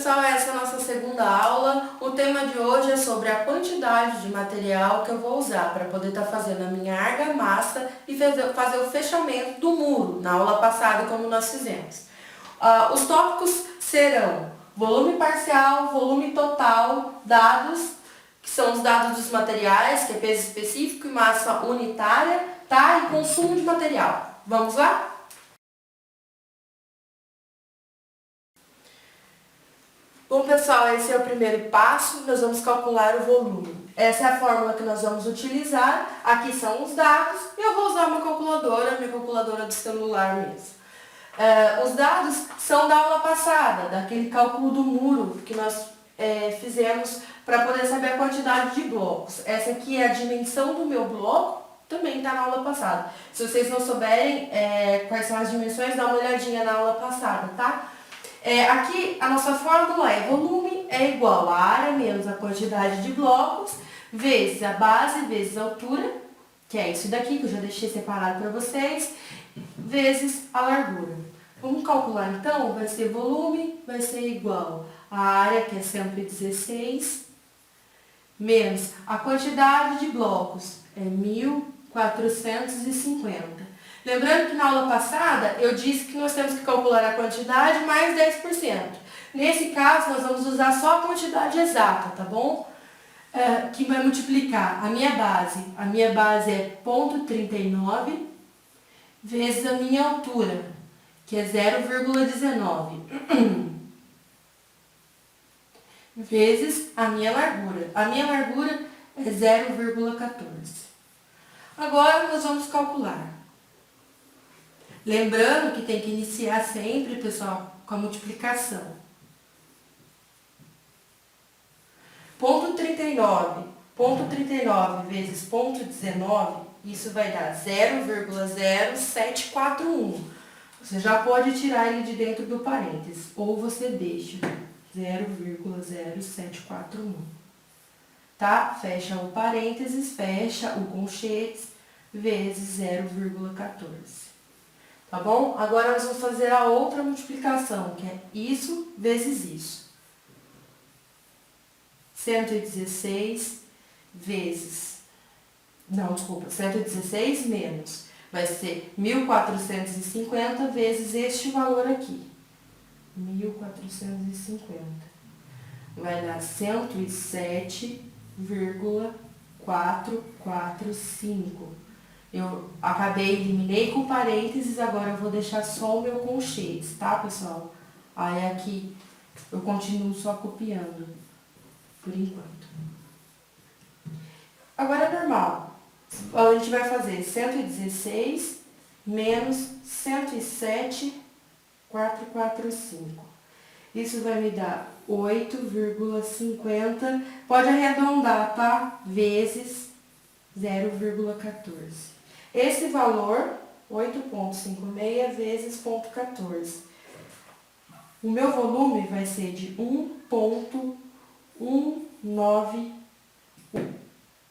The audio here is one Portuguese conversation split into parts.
pessoal, essa é a nossa segunda aula. O tema de hoje é sobre a quantidade de material que eu vou usar para poder estar fazendo a minha argamassa e fazer o fechamento do muro, na aula passada como nós fizemos. Os tópicos serão volume parcial, volume total, dados, que são os dados dos materiais, que é peso específico e massa unitária, tá? E consumo de material. Vamos lá? Bom, pessoal, esse é o primeiro passo, nós vamos calcular o volume. Essa é a fórmula que nós vamos utilizar, aqui são os dados, e eu vou usar uma calculadora, minha calculadora do celular mesmo. Os dados são da aula passada, daquele cálculo do muro que nós fizemos para poder saber a quantidade de blocos. Essa aqui é a dimensão do meu bloco, também está na aula passada. Se vocês não souberem quais são as dimensões, dá uma olhadinha na aula passada, tá? Aqui a nossa fórmula é volume é igual a área menos a quantidade de blocos, vezes a base, vezes a altura, que é isso daqui que eu já deixei separado para vocês, vezes a largura. Vamos calcular então, vai ser volume, vai ser igual a área, que é 116, menos a quantidade de blocos, é 1450. Lembrando que na aula passada eu disse que nós temos que calcular a quantidade mais 10%. Nesse caso, nós vamos usar só a quantidade exata, tá bom? Que vai multiplicar a minha base. A minha base é 0,39 vezes a minha altura, que é 0,19, vezes a minha largura. A minha largura é 0,14. Agora nós vamos calcular. Lembrando que tem que iniciar sempre, pessoal, com a multiplicação. Ponto 39 vezes ponto 19, isso vai dar 0,0741. Você já pode tirar ele de dentro do parênteses, ou você deixa 0,0741. Tá? Fecha o parênteses, fecha o conchetes, vezes 0,14. Tá bom? Agora nós vamos fazer a outra multiplicação, que é isso vezes isso. 116 menos, vai ser 1450 vezes este valor aqui. 1450. Vai dar 107,445. Eu eliminei com parênteses, agora eu vou deixar só o meu conchetes, tá, pessoal? Aí aqui eu continuo só copiando, por enquanto. Agora é normal. A gente vai fazer 116 menos 107,445. Isso vai me dar 8,50, pode arredondar, tá? Vezes 0,14. Esse valor, 8,56 vezes 0,14. O meu volume vai ser de 1,191.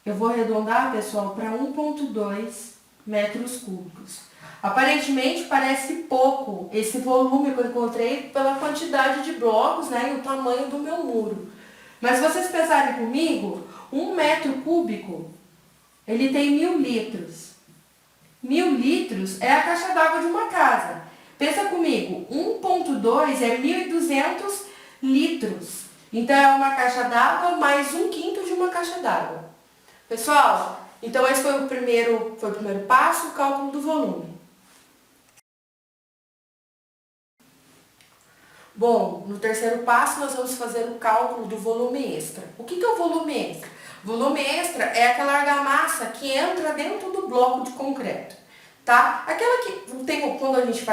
Eu vou arredondar, pessoal, para 1,2 metros cúbicos. Aparentemente parece pouco esse volume que eu encontrei pela quantidade de blocos, né, e o tamanho do meu muro. Mas se vocês pensarem comigo, 1 metro cúbico, ele tem 1000 litros. 1000 litros é a caixa d'água de uma casa. Pensa comigo, 1,2 é 1.200 litros. Então é uma caixa d'água mais 1/5 de uma caixa d'água. Pessoal, então esse foi o primeiro passo, o cálculo do volume. Bom, no terceiro passo nós vamos fazer o cálculo do volume extra. O que é o volume extra? Volume extra é aquela argamassa que entra dentro do bloco de concreto, tá? Aquela que tem, quando a gente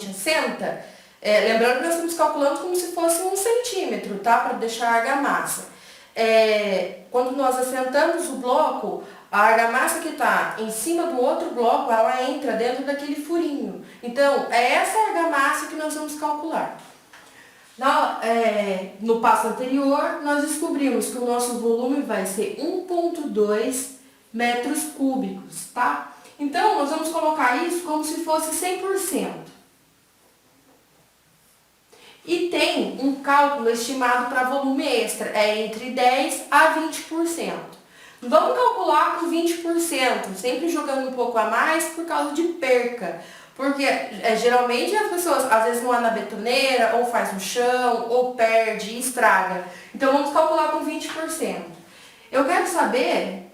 assenta, lembrando que nós estamos calculando como se fosse 1 centímetro, tá? Para deixar a argamassa. Quando nós assentamos o bloco, a argamassa que está em cima do outro bloco, ela entra dentro daquele furinho. Então, é essa argamassa que nós vamos calcular. No passo anterior, nós descobrimos que o nosso volume vai ser 1,2 metros cúbicos, tá? Então, nós vamos colocar isso como se fosse 100%. E tem um cálculo estimado para volume extra, é entre 10% a 20%. Vamos calcular com 20%, sempre jogando um pouco a mais por causa de perca. Porque geralmente as pessoas às vezes não é na betoneira, ou faz no chão, ou perde, estraga. Então vamos calcular com 20%. Eu quero saber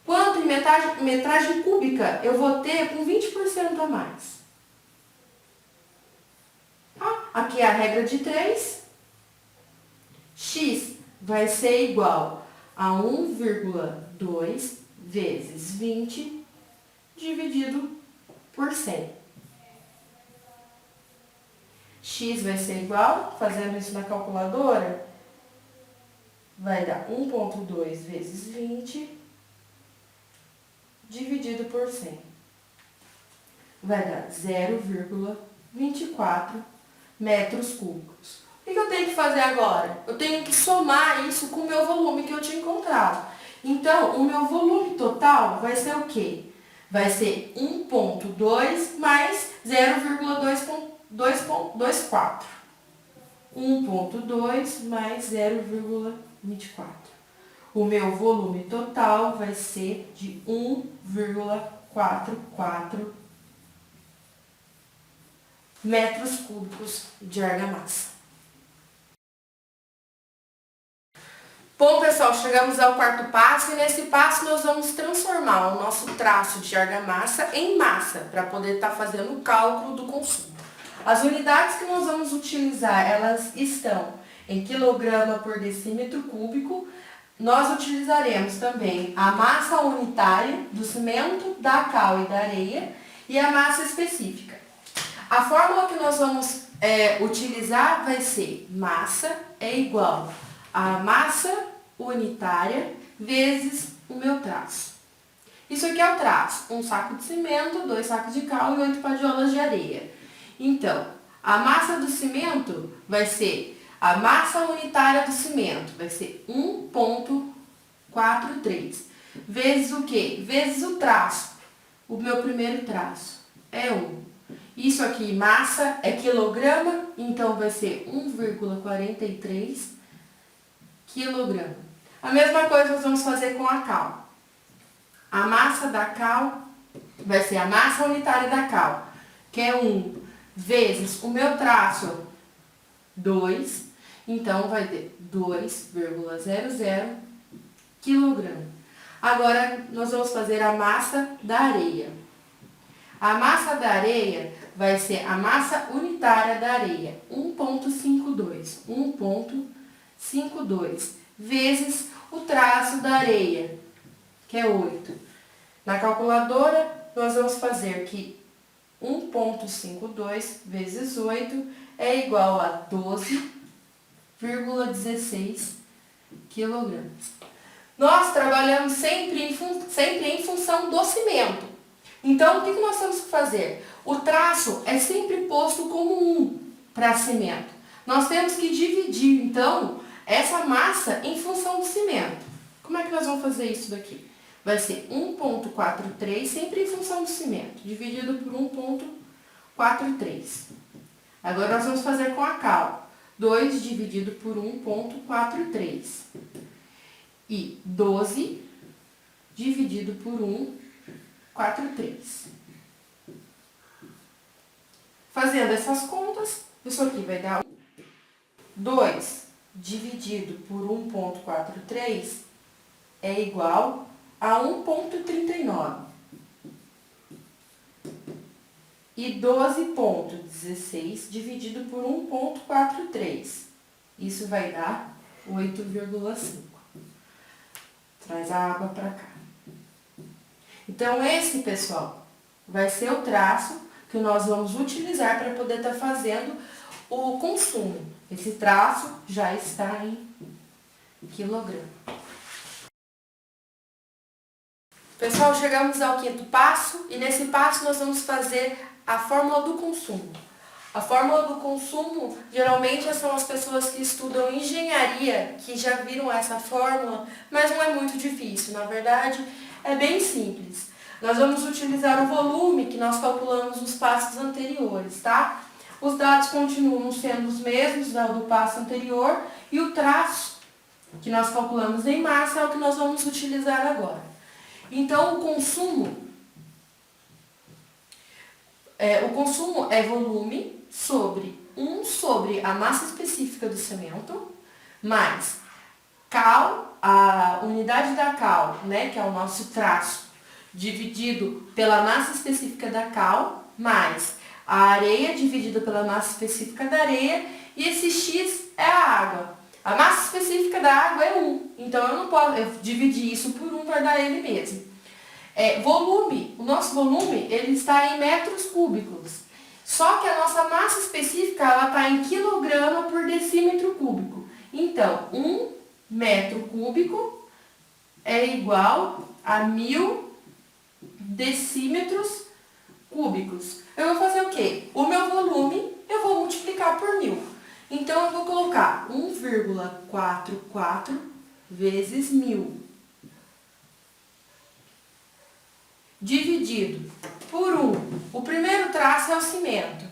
quanto em metragem cúbica eu vou ter com 20% a mais. Aqui é a regra de 3. X vai ser igual a 1,2 vezes 20 dividido por 100. X vai ser igual, fazendo isso na calculadora, vai dar 1,2 vezes 20 dividido por 100. Vai dar 0,24 metros cúbicos. O que eu tenho que fazer agora? Eu tenho que somar isso com o meu volume que eu tinha encontrado. Então, o meu volume total vai ser o quê? Vai ser 1,2 mais 0,24. 1,2 mais 0,24. O meu volume total vai ser de 1,44 metros cúbicos de argamassa. Bom, pessoal, chegamos ao quarto passo e nesse passo nós vamos transformar o nosso traço de argamassa em massa para poder estar fazendo o cálculo do consumo. As unidades que nós vamos utilizar, elas estão em quilograma por decímetro cúbico. Nós utilizaremos também a massa unitária do cimento, da cal e da areia e a massa específica. A fórmula que nós vamos utilizar vai ser massa é igual a massa unitária vezes o meu traço. Isso aqui é o traço, um saco de cimento, 2 sacos de cal e 8 padiolas de areia. Então, a massa do cimento vai ser, a massa unitária do cimento vai ser 1,43. Vezes o quê? Vezes o traço. O meu primeiro traço é 1. Isso aqui, massa, é quilograma, então vai ser 1,43 quilograma. A mesma coisa nós vamos fazer com a cal. A massa da cal vai ser a massa unitária da cal, que é 1 vezes o meu traço, 2, então vai ter 2,00 quilograma. Agora nós vamos fazer a massa da areia. A massa da areia vai ser a massa unitária da areia, 1,52 vezes o traço da areia, que é 8. Na calculadora, nós vamos fazer que 1,52 vezes 8 é igual a 12,16 quilogramas. Nós trabalhamos sempre em função do cimento. Então, o que nós temos que fazer? O traço é sempre posto como 1 para cimento. Nós temos que dividir, então, essa massa em função do cimento. Como é que nós vamos fazer isso daqui? Vai ser 1,43, sempre em função do cimento, dividido por 1,43. Agora nós vamos fazer com a cal. 2 dividido por 1,43. E 12 dividido por 1,43. Fazendo essas contas, isso aqui vai dar 2 dividido por 1,43 é igual a 1,39. E 12,16 dividido por 1,43. Isso vai dar 8,5. Traz a água para cá. Então, esse, pessoal, vai ser o traço que nós vamos utilizar para poder estar fazendo o consumo. Esse traço já está em quilograma. Pessoal, chegamos ao quinto passo e nesse passo nós vamos fazer a fórmula do consumo. A fórmula do consumo, geralmente são as pessoas que estudam engenharia que já viram essa fórmula, mas não é muito difícil, na verdade é bem simples. Nós vamos utilizar o volume que nós calculamos nos passos anteriores, tá? Os dados continuam sendo os mesmos do passo anterior e o traço que nós calculamos em massa é o que nós vamos utilizar agora. Então, o consumo é volume sobre 1 sobre a massa específica do cimento, mais cal, a unidade da cal, né, que é o nosso traço, dividido pela massa específica da cal, mais a areia dividida pela massa específica da areia, e esse x é a água. A massa específica da água é 1, então eu não posso dividir isso por 1, vai dar ele mesmo. Volume, o nosso volume, ele está em metros cúbicos. Só que a nossa massa específica, ela está em quilograma por decímetro cúbico. Então, 1 metro cúbico é igual a 1000 decímetros cúbicos. Eu vou fazer o quê? O meu volume, eu vou multiplicar por 1000. Então, eu vou colocar 1,44 vezes 1000. Dividido por 1. O primeiro traço é o cimento.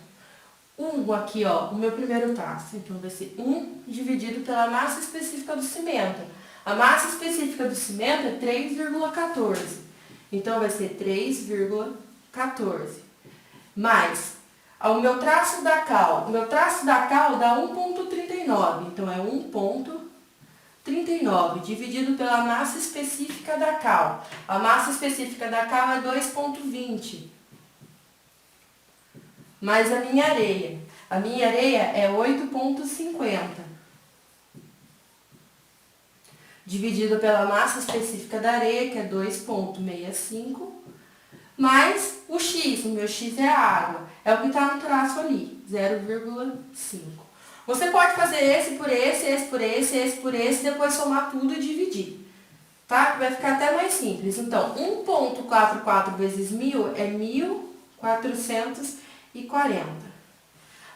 1 aqui, ó, o meu primeiro traço. Então, vai ser 1 dividido pela massa específica do cimento. A massa específica do cimento é 3,14. Então, vai ser 3,14. Mais o meu traço da cal. O meu traço da cal dá 1,39. Então, é 1,39 dividido pela massa específica da cal. A massa específica da cal é 2,20. Mais a minha areia. A minha areia é 8,50. Dividido pela massa específica da areia, que é 2,65. Mais o x. O meu x é a água. É o que está no traço ali, 0,5. Você pode fazer esse por esse, esse por esse, esse por esse, depois somar tudo e dividir. Tá? Vai ficar até mais simples. Então, 1,44 vezes 1000 é 1440.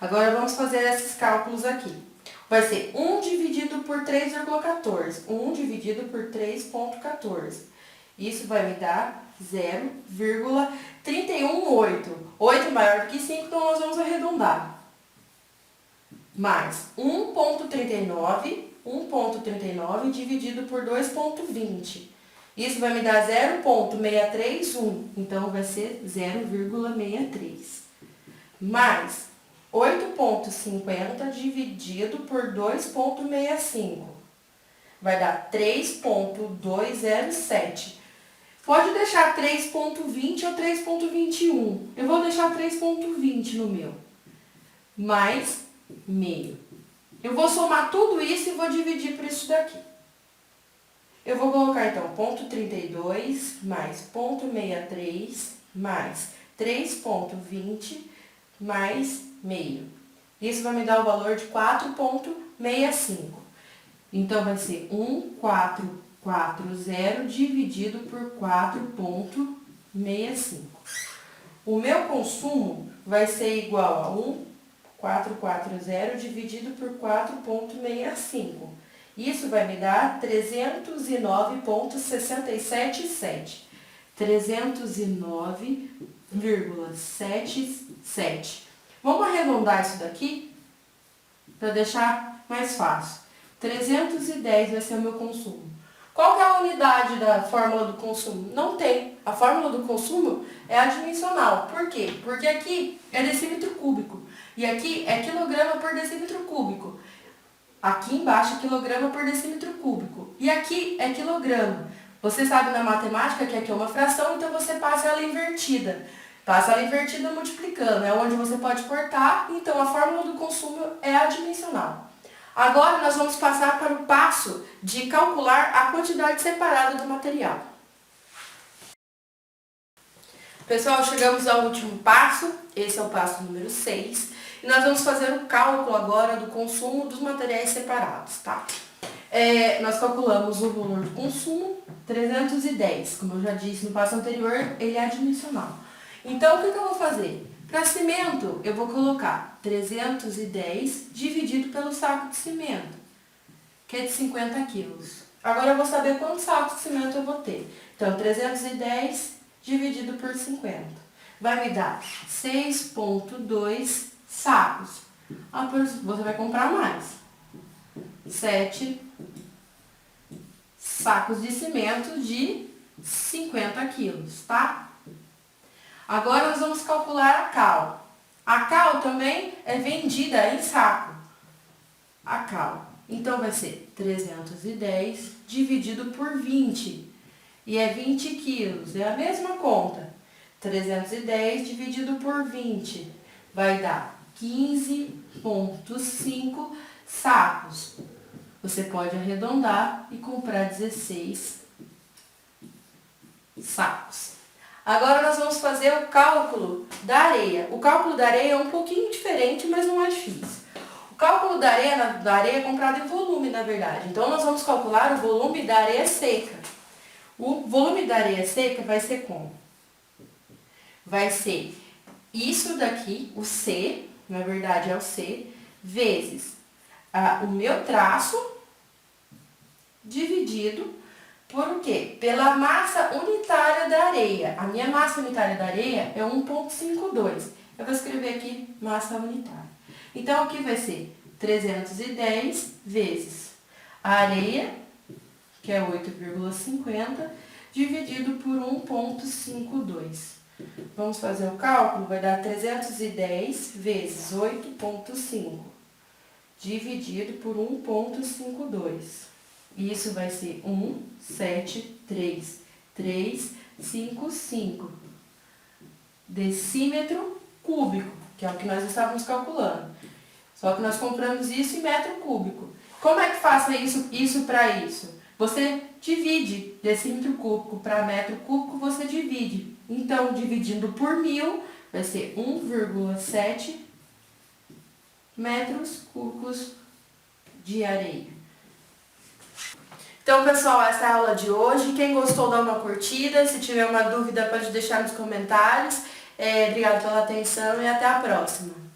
Agora, vamos fazer esses cálculos aqui. Vai ser 1 dividido por 3,14. 1 dividido por 3,14. Isso vai me dar 0,318. 8 é maior do que 5, então nós vamos arredondar. Mais 1,39 dividido por 2,20. Isso vai me dar 0,631, então vai ser 0,63. Mais 8,50 dividido por 2,65. Vai dar 3,207. Pode deixar 3,20 ou 3,21. Eu vou deixar 3,20 no meu. Mais meio. Eu vou somar tudo isso e vou dividir por isso daqui. Eu vou colocar, então, 0,32 mais 0,63 mais 3,20 mais meio. Isso vai me dar o valor de 4,65. Então, vai ser 1,440 dividido por 4,65. O meu consumo vai ser igual a 1,440 dividido por 4,65. Isso vai me dar 309,677. 309,77. Vamos arredondar isso daqui para deixar mais fácil. 310 vai ser o meu consumo. Qual que é a unidade da fórmula do consumo? Não tem. A fórmula do consumo é adimensional. Por quê? Porque aqui é decímetro cúbico. E aqui é quilograma por decímetro cúbico. Aqui embaixo é quilograma por decímetro cúbico. E aqui é quilograma. Você sabe na matemática que aqui é uma fração, então você passa ela invertida. Passa ela invertida multiplicando. É onde você pode cortar. Então a fórmula do consumo é adimensional. Agora nós vamos passar para o passo de calcular a quantidade separada do material. Pessoal, chegamos ao último passo, esse é o passo número 6, e nós vamos fazer o cálculo agora do consumo dos materiais separados, tá? Nós calculamos o valor do consumo, 310, como eu já disse no passo anterior, ele é adimensional. Então, o que eu vou fazer? Para cimento, eu vou colocar 310 dividido pelo saco de cimento, que é de 50 quilos. Agora eu vou saber quantos sacos de cimento eu vou ter. Então, 310 dividido por 50. Vai me dar 6,2 sacos. Você vai comprar mais. 7 sacos de cimento de 50 quilos, tá? Agora nós vamos calcular a cal. A cal também é vendida em saco. A cal. Então vai ser 310 dividido por 20. E é 20 quilos. É a mesma conta. 310 dividido por 20 vai dar 15,5 sacos. Você pode arredondar e comprar 16 sacos. Agora nós vamos fazer o cálculo da areia. O cálculo da areia é um pouquinho diferente, mas não é difícil. O cálculo da areia é comprado em volume, na verdade. Então nós vamos calcular o volume da areia seca. O volume da areia seca vai ser como? Vai ser isso daqui, o C, na verdade é o C, vezes o meu traço, dividido por o quê? Pela massa unitária da areia. A minha massa unitária da areia é 1,52. Eu vou escrever aqui massa unitária. Então, aqui vai ser 310 vezes a areia, que é 8,50, dividido por 1,52. Vamos fazer o cálculo, vai dar 310 vezes 8,5, dividido por 1,52. Isso vai ser 1,73355 decímetro cúbico, que é o que nós estávamos calculando. Só que nós compramos isso em metro cúbico. Como é que faça isso para isso? Você divide decímetro cúbico para metro cúbico, você divide. Então, dividindo por 1000, vai ser 1,7 metros cúbicos de areia. Então, pessoal, essa é a aula de hoje. Quem gostou, dá uma curtida. Se tiver uma dúvida, pode deixar nos comentários. Obrigada pela atenção e até a próxima.